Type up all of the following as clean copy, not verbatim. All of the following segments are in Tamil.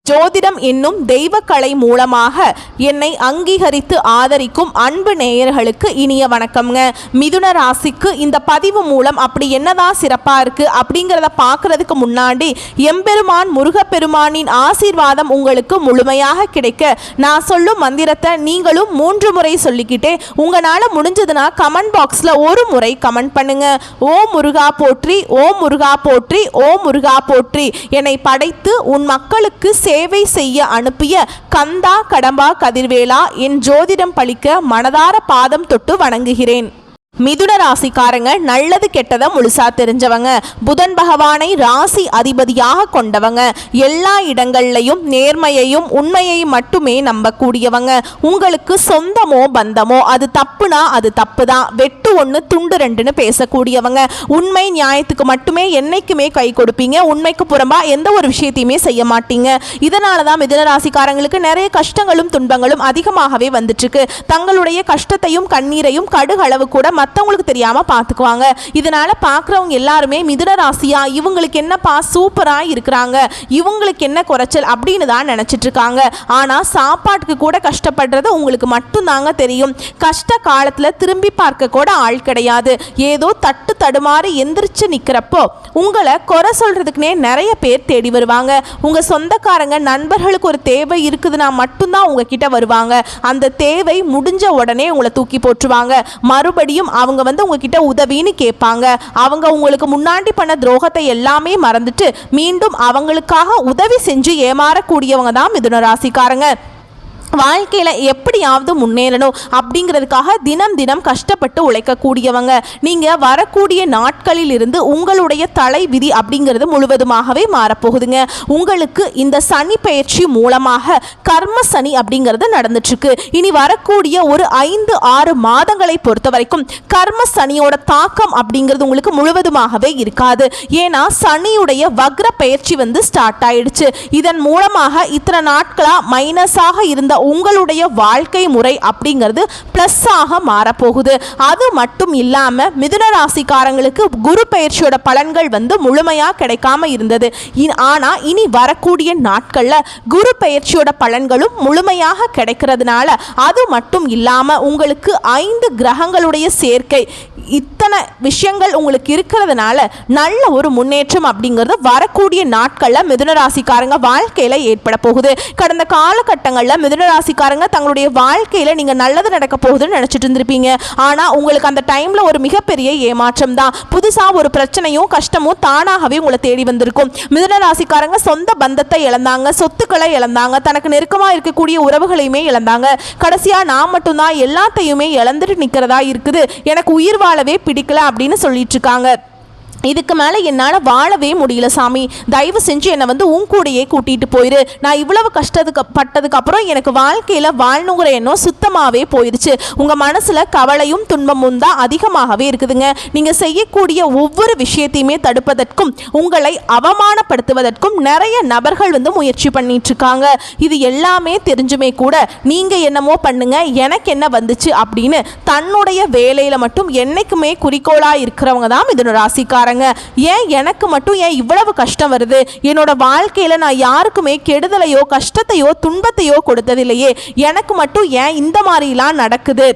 ஜோதிடம் என்னும் தெய்வக்கலை மூலமாக என்னை அங்கீகரித்து ஆதரிக்கும் அன்பு நேயர்களுக்கு இனிய வணக்கம்ங்க. மிதுன ராசிக்கு இந்த பதிவு மூலம் அப்படி என்னதான் சிறப்பாக இருக்குது அப்படிங்கிறத பார்க்குறதுக்கு முன்னாடி எம்பெருமான் முருகப்பெருமானின் ஆசீர்வாதம் உங்களுக்கு முழுமையாக கிடைக்க நான் சொல்லும் மந்திரத்தை நீங்களும் 3 முறை சொல்லிக்கிட்டே உங்களால் முடிஞ்சதுன்னா கமெண்ட் பாக்ஸில் ஒரு முறை கமெண்ட் பண்ணுங்க. ஓம் முருகா போற்றி, ஓம் முருகா போற்றி, ஓம் முருகா போற்றி. என்னை படைத்து உன் மக்களுக்கு சேவை செய்ய அனுப்பிய கந்தா கடம்பா கதிர்வேலா என் ஜோதிடம் பழிக்க மனதார பாதம் தொட்டு வணங்குகிறேன். மிதுன ராசிக்காரங்க நல்லது கெட்டதை முழுசா தெரிஞ்சவங்க, புதன் பகவானை ராசி அதிபதியாக கொண்டவங்க, எல்லா இடங்கள்லையும் நேர்மையையும் உண்மையை மட்டுமே நம்பக்கூடியவங்க. உங்களுக்கு சொந்தமோ பந்தமோ அது தப்புனா அது தப்பு தான், வெட்டு 1 துண்டு 2ன்னு பேசக்கூடியவங்க. உண்மை நியாயத்துக்கு மட்டுமே என்னைக்குமே கை கொடுப்பீங்க, உண்மைக்கு புறம்பா எந்த ஒரு விஷயத்தையுமே செய்ய மாட்டீங்க. இதனால தான் மிதுன ராசிக்காரங்களுக்கு நிறைய கஷ்டங்களும் துன்பங்களும் அதிகமாகவே வந்துட்டு இருக்கு. தங்களுடைய கஷ்டத்தையும் கண்ணீரையும் கடுகளவு கூட மற்றவங்களுக்கு தெரியாம பார்த்துக்குவாங்க. இதனால பார்க்குறவங்க எல்லாருமே மிதுன ராசியா இவங்களுக்கு என்னப்பா சூப்பரா இருக்கிறாங்க, இவங்களுக்கு என்ன குறைச்சல் அப்படின்னு தான் நினைச்சிட்டு இருக்காங்க. ஆனா சாப்பாட்டுக்கு கூட கஷ்டப்படுறது உங்களுக்கு மட்டும்தாங்க தெரியும். கஷ்ட காலத்துல திரும்பி பார்க்க கூட ஆள் கிடையாது. ஏதோ தட்டு தடுமாறி எந்திரிச்சு நிக்கிறப்போ உங்களை குறை சொல்றதுக்குனே நிறைய பேர் தேடி வருவாங்க. உங்க சொந்தக்காரங்க நண்பர்களுக்கு ஒரு தேவை இருக்குதுன்னா மட்டும்தான் உங்ககிட்ட வருவாங்க. அந்த தேவை முடிஞ்ச உடனே உங்களை தூக்கி போட்டுருவாங்க. மறுபடியும் அவங்க உங்ககிட்ட உதவின்னு கேட்பாங்க. அவங்க உங்களுக்கு முன்னாடி பண்ண துரோகத்தை எல்லாமே மறந்துட்டு மீண்டும் அவங்களுக்காக உதவி செஞ்சு ஏமாறக்கூடியவங்க தான் மிதுன ராசிக்காரங்க. வாழ்க்கையில் எப்படியாவது முன்னேறணும் அப்படிங்கிறதுக்காக தினம் தினம் கஷ்டப்பட்டு உழைக்கக்கூடியவங்க. நீங்கள் வரக்கூடிய நாட்களில் இருந்து உங்களுடைய தலை விதி அப்படிங்கிறது முழுவதுமாகவே மாறப்போகுதுங்க. உங்களுக்கு இந்த சனி பயிற்சி மூலமாக கர்ம சனி அப்படிங்கிறது நடந்துட்டுருக்கு. இனி வரக்கூடிய ஒரு 5-6 மாதங்களை பொறுத்த வரைக்கும் கர்ம சனியோட தாக்கம் அப்படிங்கிறது உங்களுக்கு முழுவதுமாகவே இருக்காது. ஏன்னா சனியுடைய வக்ர பயிற்சி ஸ்டார்ட் ஆயிடுச்சு. இதன் மூலமாக இத்தனை நாட்களாக மைனஸாக இருந்த உங்களுடைய வாழ்க்கை முறை அப்படிங்கிறது பிளஸ் ஆக மாறப்போகுது. அது மட்டும் இல்லாம மிதுன ராசிக்காரங்களுக்கு குரு பயிற்சியோட பலன்கள் முழுமையா கிடைக்காம இருந்தது. ஆனா இனி வரக்கூடிய நாட்கள்ல குரு பயிற்சியோட பலன்களும் முழுமையாக கிடைக்கிறதுனால அது மட்டும் இல்லாம உங்களுக்கு 5 கிரகங்களுடைய சேர்க்கை, இத்தனை விஷயங்கள் உங்களுக்கு இருக்கிறதுனால நல்ல ஒரு முன்னேற்றம் அப்படிங்கிறது வரக்கூடிய நாட்கள்ல மிதுன ராசிக்காரங்க வாழ்க்கையில ஏற்பட போகுது. கடந்த காலகட்டங்களில் மிதுன ராசிக்காரங்க தங்களுடைய வாழ்க்கையில நீங்க நல்லது நடக்க போகுதுன்னு நினைச்சிட்டு இருந்திருப்பீங்க. ஆனா உங்களுக்கு அந்த டைம்ல ஒரு மிகப்பெரிய ஏமாற்றம் தான். புதுசா ஒரு பிரச்சனையும் கஷ்டமும் தானாகவே உங்களை தேடி வந்திருக்கும். மிதுன ராசிக்காரங்க சொந்த பந்தத்தை இழந்தாங்க, சொத்துக்களை இழந்தாங்க, தனக்கு நெருக்கமா இருக்கக்கூடிய உறவுகளையுமே இழந்தாங்க. கடைசியா நான் மட்டும்தான் எல்லாத்தையுமே இழந்துட்டு நிக்கிறதா இருக்குது, எனக்கு உயிர் வாழவே பிடிக்கல அப்படின்னு சொல்லிட்டு இருக்காங்க. இதுக்கு மேலே என்னால் வாழவே முடியல சாமி, தயவு செஞ்சு என்னை உன் கூடையே கூட்டிகிட்டு போயிரு. நான் இவ்வளவு கஷ்டப்பட்டதுக்கு அப்புறம் எனக்கு வாழ்க்கையில் வாழணுங்கிற எண்ணம் சுத்தமாகவே போயிடுச்சு. உங்கள் மனசில் கவலையும் துன்பமும் தான் அதிகமாகவே இருக்குதுங்க. நீங்கள் செய்யக்கூடிய ஒவ்வொரு விஷயத்தையுமே தடுப்பதற்கும் உங்களை அவமானப்படுத்துவதற்கும் நிறைய நபர்கள் முயற்சி பண்ணிட்டு இருக்காங்க. இது எல்லாமே தெரிஞ்சுமே கூட நீங்கள் என்னமோ பண்ணுங்க, எனக்கு என்ன வந்துச்சு அப்படின்னு தன்னுடைய வேலையில் மட்டும் என்னைக்குமே குறிக்கோளாக இருக்கிறவங்க தான் மிதுன ராசிக்காரங்க. ஏன் எனக்கு மட்டும் ஏன் இவ்வளவு கஷ்டம் வருது, என்னோட வாழ்க்கையில நான் யாருக்குமே கெடுதலையோ கஷ்டத்தையோ துன்பத்தையோ கொடுத்ததில்லையே, எனக்கு மட்டும் ஏன் இந்த மாதிரிலாம் நடக்குது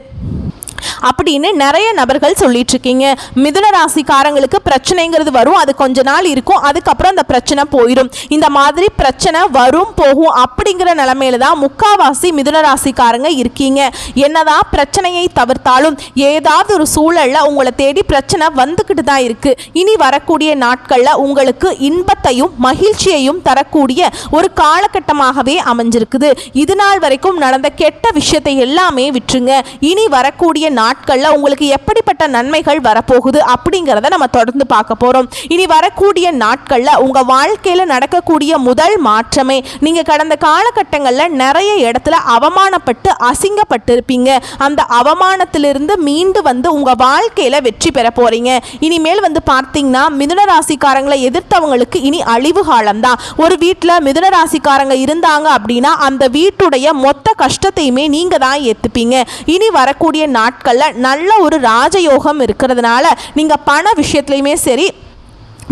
அப்படின்னு நிறைய நபர்கள் சொல்லிட்டு இருக்கீங்க. மிதுன ராசிக்காரங்களுக்கு பிரச்சனைங்கிறது வரும், அது கொஞ்ச நாள் இருக்கும், அதுக்கப்புறம் அந்த பிரச்சனை போயிடும். இந்த மாதிரி பிரச்சனை வரும் போகும் அப்படிங்கிற நிலைமையில தான் முக்காவாசி மிதுன ராசிக்காரங்க இருக்கீங்க. என்னதான் பிரச்சனையை தவிர்த்தாலும் ஏதாவது ஒரு சூழல்ல உங்களை தேடி பிரச்சனை வந்துக்கிட்டு தான் இருக்கு. இனி வரக்கூடிய நாட்கள்ல உங்களுக்கு இன்பத்தையும் மகிழ்ச்சியையும் தரக்கூடிய ஒரு காலகட்டமாகவே அமைஞ்சிருக்குது. இது நாள் வரைக்கும் நடந்த கெட்ட விஷயத்தை எல்லாமே விட்டுருங்க. இனி வரக்கூடிய நாட்கள்ல உங்களுக்கு எப்படிப்பட்ட நன்மைகள் வரப்போகுது அப்படிங்கிறத நம்ம தொடர்ந்து பார்க்க போறோம். இனி வரக்கூடிய நாட்கள்ல உங்க வாழ்க்கையில நடக்கக்கூடிய முதல் மாற்றமே, நீங்க கடந்த காலகட்டங்களில் நிறைய இடத்துல அவமானப்பட்டு அசிங்கப்பட்டு இருப்பீங்க. அந்த அவமானத்திலிருந்து மீண்டு உங்க வாழ்க்கையில வெற்றி பெற போறீங்க. இனிமேல் பார்த்தீங்கன்னா மிதுன ராசிக்காரங்களை எதிர்த்தவங்களுக்கு இனி அழிவு காலம் தான். ஒரு வீட்டில் மிதுன ராசிக்காரங்க இருந்தாங்க அப்படின்னா அந்த வீட்டுடைய மொத்த கஷ்டத்தையுமே நீங்க தான் ஏத்துப்பீங்க. இனி வரக்கூடிய நாட்கள்ல நல்ல ஒரு ராஜயோகம் இருக்கிறதுனால நீங்க பண விஷயத்துலையுமே சரி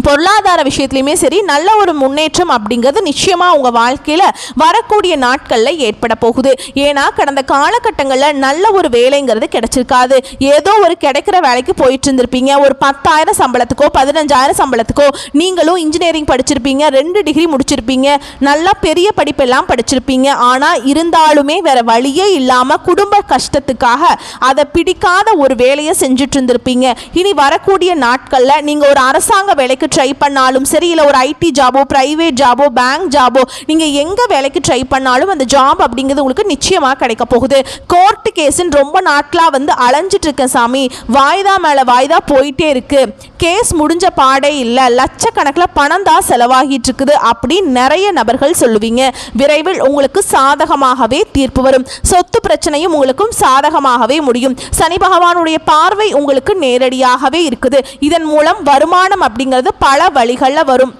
பொருளாதார விஷயத்துலையுமே சரி நல்ல ஒரு முன்னேற்றம் அப்படிங்கிறது நிச்சயமாக உங்கள் வாழ்க்கையில் வரக்கூடிய நாட்களில் ஏற்பட போகுது. ஏன்னா கடந்த காலகட்டங்களில் நல்ல ஒரு வேலைங்கிறது கிடைச்சிருக்காது. ஏதோ ஒரு கிடைக்கிற வேலைக்கு போயிட்டு இருந்திருப்பீங்க. ஒரு 10,000 சம்பளத்துக்கோ 15,000 சம்பளத்துக்கோ நீங்களும் இன்ஜினியரிங் படிச்சிருப்பீங்க, 2 டிகிரி முடிச்சிருப்பீங்க, நல்லா பெரிய படிப்பெல்லாம் படிச்சிருப்பீங்க. ஆனால் இருந்தாலுமே வேற வழியே இல்லாமல் குடும்ப கஷ்டத்துக்காக அதை பிடிக்காத ஒரு வேலையை செஞ்சுட்டு இருந்திருப்பீங்க. இனி வரக்கூடிய நாட்களில் நீங்கள் ஒரு அரசாங்க வேலைக்கு ட்ரை பண்ணாலும் சரி, இல்லை ஒரு ஐடி ஜாபோ, பிரைவேட் ஜாபோ, பேங்க் ஜாபோ, நீங்கள் எங்கே வேலைக்கு ட்ரை பண்ணாலும் அந்த ஜாப் அப்படிங்கிறது உங்களுக்கு நிச்சயமாக கிடைக்க போகுது. கோர்ட்டு கேஸுன்னு ரொம்ப நாட்களாக அலைஞ்சிட்டு இருக்கேன் சாமி, வாய்தா மேலே வாய்தா போயிட்டே இருக்கு, கேஸ் முடிஞ்ச பாடே இல்லை, லட்சக்கணக்கில் பணம் தான் செலவாகிட்டு இருக்குது அப்படின்னு நிறைய நபர்கள் சொல்லுவீங்க. விரைவில் உங்களுக்கு சாதகமாகவே தீர்ப்பு வரும். சொத்து பிரச்சனையும் உங்களுக்கும் சாதகமாகவே முடியும். சனி பகவானுடைய பார்வை உங்களுக்கு நேரடியாகவே இருக்குது. இதன் மூலம் வருமானம் அப்படிங்கிறது பல வழிகளில் வரும்.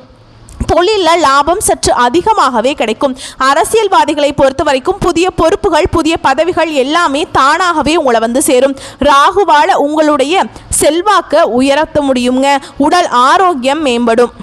தொழிலில் லாபம் சற்று அதிகமாகவே கிடைக்கும். அரசியல்வாதிகளை பொறுத்த வரைக்கும் புதிய பொறுப்புகள், புதிய பதவிகள் எல்லாமே தானாகவே உங்களை சேரும். ராகுவால உங்களுடைய செல்வாக்கை உயர்த்த முடியுங்க. உடல் ஆரோக்கியம் மேம்படும்.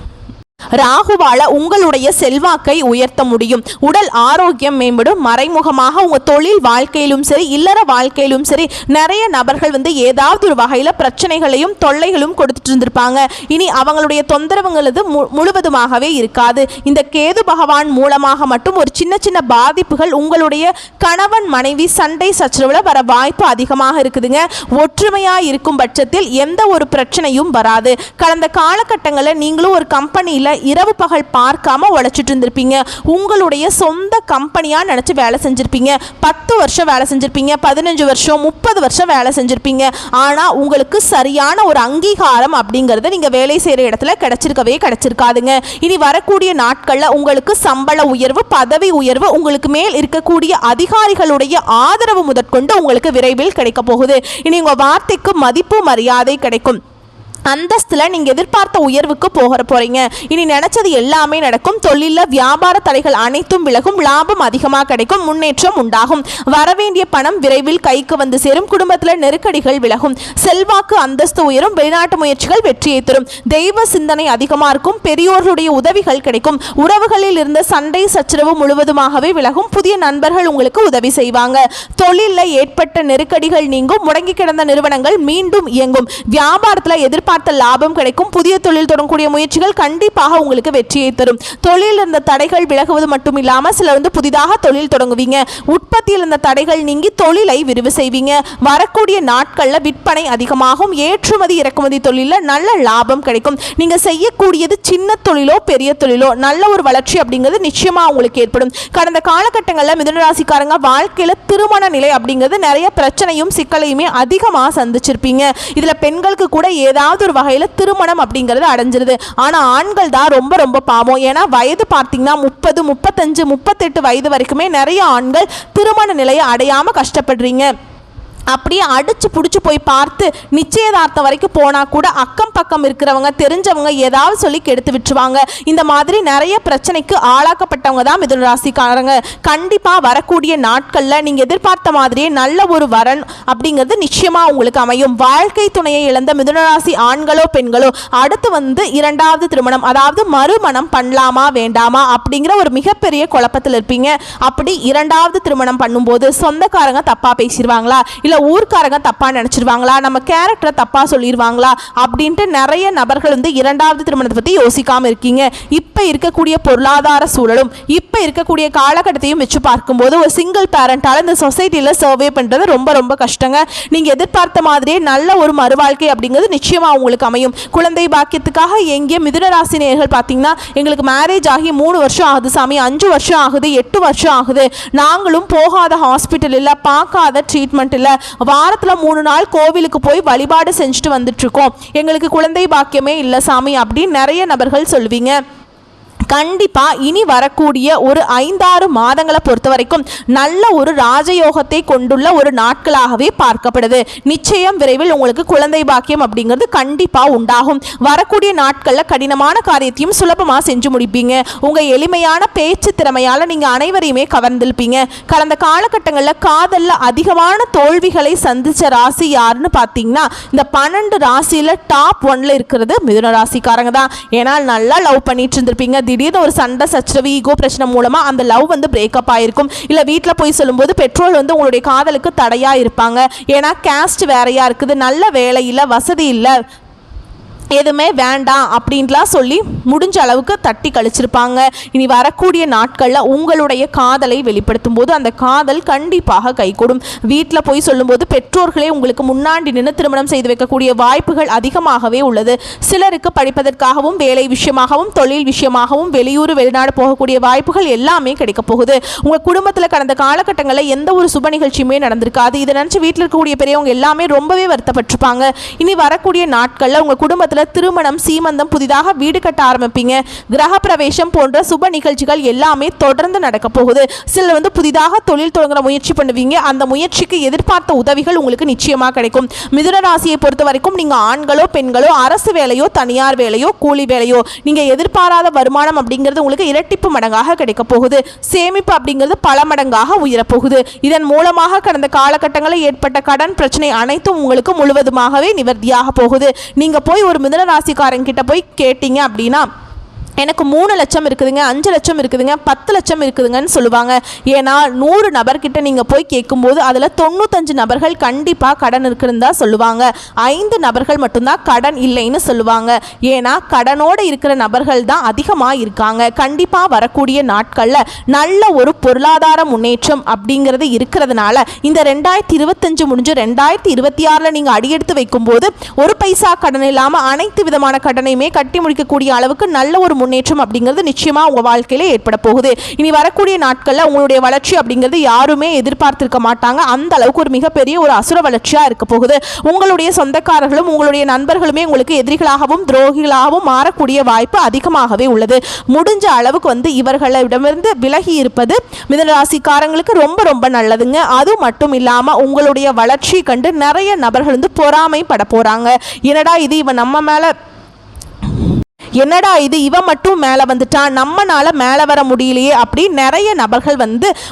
ராகுவால உங்களுடைய செல்வாக்கை உயர்த்த முடியும். உடல் ஆரோக்கியம் மேம்படும். மறைமுகமாக உங்கள் தொழில் வாழ்க்கையிலும் சரி, இல்லற வாழ்க்கையிலும் சரி, நிறைய நபர்கள் ஏதாவது ஒரு வகையில் பிரச்சனைகளையும் தொல்லைகளும் கொடுத்துட்டு இருந்திருப்பாங்க. இனி அவங்களுடைய தொந்தரவுங்களது முழுவதுமாகவே இருக்காது. இந்த கேது பகவான் மூலமாக மட்டும் ஒரு சின்ன சின்ன பாதிப்புகள் உங்களுடைய கணவன் மனைவி சண்டை சச்சரவுல வர வாய்ப்பு அதிகமாக இருக்குதுங்க. ஒற்றுமையாக இருக்கும் பட்சத்தில் எந்த ஒரு பிரச்சனையும் வராது. கடந்த காலகட்டங்களில் நீங்களும் ஒரு கம்பெனியில் இரவு பகல் பார்க்காம உழைச்சிட்டு இருந்திருப்பீங்க. உங்களுடைய சொந்த கம்பெனியா நினைச்சு வேலை செஞ்சிருப்பீங்க. 10 வருஷம் வேலை செஞ்சிருப்பீங்க, 15 வருஷம், 30 வருஷம் வேலை செஞ்சிருப்பீங்க. ஆனா உங்களுக்கு சரியான ஒரு அங்கீகாரம் அப்படிங்கறது நீங்க வேலை செய்யற இடத்துல கிடைச்சிருக்காதுங்க. இனி வரக்கூடிய நாட்கள்ல உங்களுக்கு சம்பள உயர்வு, பதவி உயர்வு, உங்களுக்கு மேல் இருக்கக்கூடிய அதிகாரிகளுடைய ஆதரவு முதற்கொண்டு உங்களுக்கு விரைவில் கிடைக்க போகுது. இனி உங்க வார்த்தைக்கு மதிப்பு மரியாதை கிடைக்கும். அந்தஸ்தில் நீங்கள் எதிர்பார்த்த உயர்வுக்கு போகிறீங்க. இனி நினச்சது எல்லாமே நடக்கும். தொழிலில் வியாபார தடைகள் அனைத்தும் விலகும். லாபம் அதிகமாக கிடைக்கும். முன்னேற்றம் உண்டாகும். வரவேண்டிய பணம் விரைவில் கைக்கு சேரும். குடும்பத்தில் நெருக்கடிகள் விலகும். செல்வாக்கு அந்தஸ்து உயரும். வெளிநாட்டு முயற்சிகள் வெற்றியை தரும். தெய்வ சிந்தனை அதிகமாக இருக்கும். பெரியோர்களுடைய உதவிகள் கிடைக்கும். உறவுகளில் இருந்த சண்டை சச்சரவு முழுவதுமாகவே விலகும். புதிய நண்பர்கள் உங்களுக்கு உதவி செய்வாங்க. தொழிலில் ஏற்பட்ட நெருக்கடிகள் நீங்கும். முடங்கி கிடந்த நிறுவனங்கள் மீண்டும் இயங்கும். வியாபாரத்தில் எதிர்பார்த்த லாபம் கிடைக்கும். புதிய தொழில் தொடங்கக்கூடிய முயற்சிகள் கண்டிப்பாக உங்களுக்கு வெற்றியை தரும். தொழில் இருந்த தடைகள் விலகுவது மட்டும் இல்லாமல் சிலர் புதிதாக தொழில் தொடங்குவீங்க. உற்பத்தியில் இருந்த தடைகள் நீங்கி தொழிலை விரிவு செய்வீங்க. வரக்கூடிய நாட்களில் விற்பனை அதிகமாகும். ஏற்றுமதி இறக்குமதி தொழிலில் நல்ல லாபம் கிடைக்கும். நீங்க செய்யக்கூடியது சின்ன தொழிலோ பெரிய தொழிலோ நல்ல ஒரு வளர்ச்சி அப்படிங்கிறது நிச்சயமா உங்களுக்கு ஏற்படும். கடந்த காலகட்டங்களில் மிதுன ராசிக்காரங்க வாழ்க்கையில திருமண நிலை அப்படிங்கிறது நிறைய பிரச்சனையும் சிக்கலையுமே அதிகமாக சந்திச்சிருப்பீங்க. இதுல பெண்களுக்கு கூட ஏதாவது ஒரு வகையில் திருமணம் அப்படிங்கிறது அடைஞ்சிருது. ஆனால் ஆண்கள் தான் ரொம்ப ரொம்ப பாவம். ஏன்னா வயது பார்த்தீங்கன்னா 30, 35, 38 வயது வரைக்குமே நிறைய ஆண்கள் திருமண நிலையை அடையாமல் கஷ்டப்படுறீங்க. அப்படியே அடிச்சு பிடிச்சி போய் பார்த்து நிச்சயதார்த்தம் வரைக்கும் போனால் கூட அக்கம் பக்கம் இருக்கிறவங்க தெரிஞ்சவங்க ஏதாவது சொல்லி கெடுத்து விட்டுருவாங்க. இந்த மாதிரி நிறைய பிரச்சனைக்கு ஆளாக்கப்பட்டவங்க தான் மிதுன ராசிக்காரங்க. கண்டிப்பாக வரக்கூடிய நாட்களில் நீங்கள் எதிர்பார்த்த மாதிரியே நல்ல ஒரு வரன் அப்படிங்கிறது நிச்சயமாக உங்களுக்கு அமையும். வாழ்க்கை துணையை இழந்த மிதுன ராசி ஆண்களோ பெண்களோ அடுத்து இரண்டாவது திருமணம், அதாவது மறுமணம் பண்ணலாமா வேண்டாமா அப்படிங்கிற ஒரு மிகப்பெரிய குழப்பத்தில் இருப்பீங்க. அப்படி இரண்டாவது திருமணம் பண்ணும்போது சொந்தக்காரங்க தப்பாக பேசிடுவாங்களா, இல்லை ஊர்க்காரங்க தப்பா நினைச்சிருவாங்களா, நம்ம கேரக்டரை தப்பா சொல்லிடுவாங்களா அப்படின்ட்டு நிறைய நபர்கள் இரண்டாவது திருமணத்தை பத்தி யோசிக்காம இருக்கீங்க. இப்ப இருக்கக்கூடிய பொருளாதார சூழலும் இப்ப இருக்கக்கூடிய காலகட்டத்தையும் வச்சு பார்க்கும்போது ஒரு சிங்கிள் பேரண்டால இந்த சொசைட்டில சர்வே பண்றது ரொம்ப ரொம்ப கஷ்டங்க. நீங்க எதிர்பார்த்த மாதிரியே நல்ல ஒரு மறுவாழ்க்கை அப்படிங்கிறது நிச்சயமா உங்களுக்கு அமையும். குழந்தை பாக்கியத்துக்காக எங்கே மிதுன ராசி நேயர்கள் பார்த்தீங்கன்னா எங்களுக்கு மேரேஜ் ஆகி 3 வருஷம் ஆகுது சாமி, 5 வருஷம் ஆகுது, 8 வருஷம் ஆகுது, நாங்களும் போகாத ஹாஸ்பிட்டல் இல்லை, பார்க்காத ட்ரீட்மெண்ட் இல்லை, வாரத்தில் 3 நாள் கோவிலுக்கு போய் வழிபாடு செஞ்சுட்டு வந்துட்டு இருக்கோம், எங்களுக்கு குழந்தை பாக்கியமே இல்லை சாமி அப்படின்னு நிறைய நபர்கள் சொல்வீங்க. கண்டிப்பாக இனி வரக்கூடிய ஒரு 5-6 மாதங்களை பொறுத்த வரைக்கும் நல்ல ஒரு ராஜயோகத்தை கொண்டுள்ள ஒரு நாட்களாகவே பார்க்கப்படுது. நிச்சயம் விரைவில் உங்களுக்கு குழந்தை பாக்கியம் அப்படிங்கிறது கண்டிப்பாக உண்டாகும். வரக்கூடிய நாட்களில் கடினமான காரியத்தையும் சுலபமாக செஞ்சு முடிப்பீங்க. உங்கள் எளிமையான பேச்சு திறமையால் நீங்கள் அனைவரையுமே கவர்ந்திருப்பீங்க. கடந்த காலகட்டங்களில் காதலில் அதிகமான தோல்விகளை சந்தித்த ராசி யாருன்னு பார்த்தீங்கன்னா இந்த 12 ராசியில் டாப் 1ல் இருக்கிறது மிதுன ராசிக்காரங்க தான். ஏன்னா நல்லா லவ் பண்ணிட்டு இருந்திருப்பீங்க. திடீர்னு ஒரு சண்டை சச்சரவு ஈகோ பிரச்சனை மூலமா அந்த லவ் பிரேக்கப் ஆயிருக்கும். இல்ல வீட்டில் போய் சொல்லும்போது பெற்றோர் உங்களுடைய காதலுக்கு தடையா இருப்பாங்க. ஏன்னா கேஸ்ட் வேறையா இருக்குது, நல்ல வேலை இல்லை, வசதி இல்லை, எதுவுமே வேண்டாம் அப்படின்லாம் சொல்லி முடிஞ்ச அளவுக்கு தட்டி கழிச்சிருப்பாங்க. இனி வரக்கூடிய நாட்களில் உங்களுடைய காதலை வெளிப்படுத்தும் போது அந்த காதல் கண்டிப்பாக கைகூடும். வீட்டில் போய் சொல்லும்போது பெற்றோர்களே உங்களுக்கு முன்னாடி நின்று திருமணம் செய்து வைக்கக்கூடிய வாய்ப்புகள் அதிகமாகவே உள்ளது. சிலருக்கு படிப்பதற்காகவும் வேலை விஷயமாகவும் தொழில் விஷயமாகவும் வெளியூர் வெளிநாடு போகக்கூடிய வாய்ப்புகள் எல்லாமே கிடைக்க போகுது. உங்கள் குடும்பத்தில் கடந்த காலகட்டங்களில் எந்த ஒரு சுப நிகழ்ச்சியுமே நடந்திருக்காது. இதை நினச்சி வீட்டில் இருக்கக்கூடிய பெரியவங்க எல்லாமே ரொம்பவே வருத்தப்பட்டிருப்பாங்க. இனி வரக்கூடிய நாட்களில் உங்கள் குடும்பத்தில் திருமணம், சீமந்தம், புதிதாக வீடு கட்ட ஆரம்பிப்பீங்க. கிரக பிரவேசம் போன்ற சுப நிகழ்ச்சிகள் எல்லாமே தொடர்ந்து நடக்க போகுது. சிலர் புதிதாக தொழில் தொடங்குற முயற்சி பண்ணுவீங்க. அந்த முயற்சிக்கு எதிர்பார்த்த உதவிகள் உங்களுக்கு நிச்சயமாக கிடைக்கும். மிதுன ராசியை பொறுத்த வரைக்கும் நீங்கள் ஆண்களோ பெண்களோ அரசு வேலையோ தனியார் வேலையோ கூலி வேலையோ நீங்கள் எதிர்பாராத வருமானம் அப்படிங்கிறது உங்களுக்கு இரட்டிப்பு மடங்காக கிடைக்க போகுது. சேமிப்பு அப்படிங்கிறது பல மடங்காக உயரப்போகுது. இதன் மூலமாக கடந்த காலகட்டங்களில் ஏற்பட்ட கடன் பிரச்சனை அனைத்தும் உங்களுக்கு முழுவதுமாகவே நிவர்த்தியாக போகுது. நீங்கள் போய் ஒரு மிதுன ராசிக்காரங்கிட்ட போய் கேட்டீங்க அப்படின்னா எனக்கு 3 லட்சம் இருக்குதுங்க, 5 லட்சம் இருக்குதுங்க, 10 லட்சம் இருக்குதுங்கன்னு சொல்லுவாங்க. ஏன்னா 100 நபர்கிட்ட நீங்கள் போய் கேட்கும்போது அதில் 95 நபர்கள் கண்டிப்பாக கடன் இருக்குன்னு தான் சொல்லுவாங்க. 5 நபர்கள் மட்டும்தான் கடன் இல்லைன்னு சொல்லுவாங்க. ஏன்னா கடனோடு இருக்கிற நபர்கள் தான் அதிகமாக இருக்காங்க. கண்டிப்பாக வரக்கூடிய நாட்களில் நல்ல ஒரு பொருளாதார முன்னேற்றம் அப்படிங்கிறது இருக்கிறதுனால இந்த 2025 முடிஞ்சு 2026 நீங்கள் அடியெடுத்து வைக்கும்போது ஒரு பைசா கடன் இல்லாமல் அனைத்து விதமான கடனையுமே கட்டி முடிக்கக்கூடிய அளவுக்கு நல்ல ஒரு முன்னேற்றம் அப்படிங்கிறது நிச்சயமா உங்க வாழ்க்கையில ஏற்பட போகுது. இனி வரக்கூடிய நாட்கள்ல உங்களுடைய வளர்ச்சி அப்படிங்கிறது யாருமே எதிர்பார்த்திருக்க மாட்டாங்க. அந்த அளவுக்கு ஒரு மிகப்பெரிய ஒரு அசுர வளர்ச்சியா இருக்க போகுது. உங்களுடைய சொந்தக்காரர்களும் உங்களுடைய நண்பர்களுமே உங்களுக்கு எதிரிகளாகவும் துரோகிகளாகவும் மாறக்கூடிய வாய்ப்பு அதிகமாகவே உள்ளது. முடிஞ்ச அளவுக்கு இவர்களிடமிருந்து விலகி இருப்பது மிதுன ராசிக்காரங்களுக்கு ரொம்ப ரொம்ப நல்லதுங்க. அது மட்டும் இல்லாம உங்களுடைய வளர்ச்சி கண்டு நிறைய நபர்கள் பொறாமைப்பட போறாங்க. என்னடா இது இவன் மட்டும் மேலே வந்துட்டான், நம்மனால மேலே வர முடியலையே அப்படி நிறைய நபர்கள்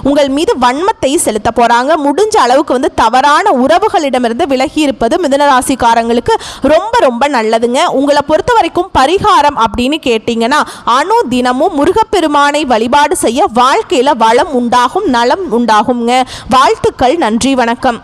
உங்கள் மீது வன்மத்தை செலுத்த போகிறாங்க. முடிஞ்ச அளவுக்கு தவறான உறவுகளிடமிருந்து விலகி இருப்பது மிதுன ராசிக்காரங்களுக்கு ரொம்ப ரொம்ப நல்லதுங்க. உங்களை பொறுத்த வரைக்கும் பரிகாரம் அப்படின்னு கேட்டிங்கன்னா அணு தினமும் முருகப்பெருமானை வழிபாடு செய்ய வாழ்க்கையில் வளம் உண்டாகும், நலம் உண்டாகுங்க. வாழ்த்துக்கள். நன்றி, வணக்கம்.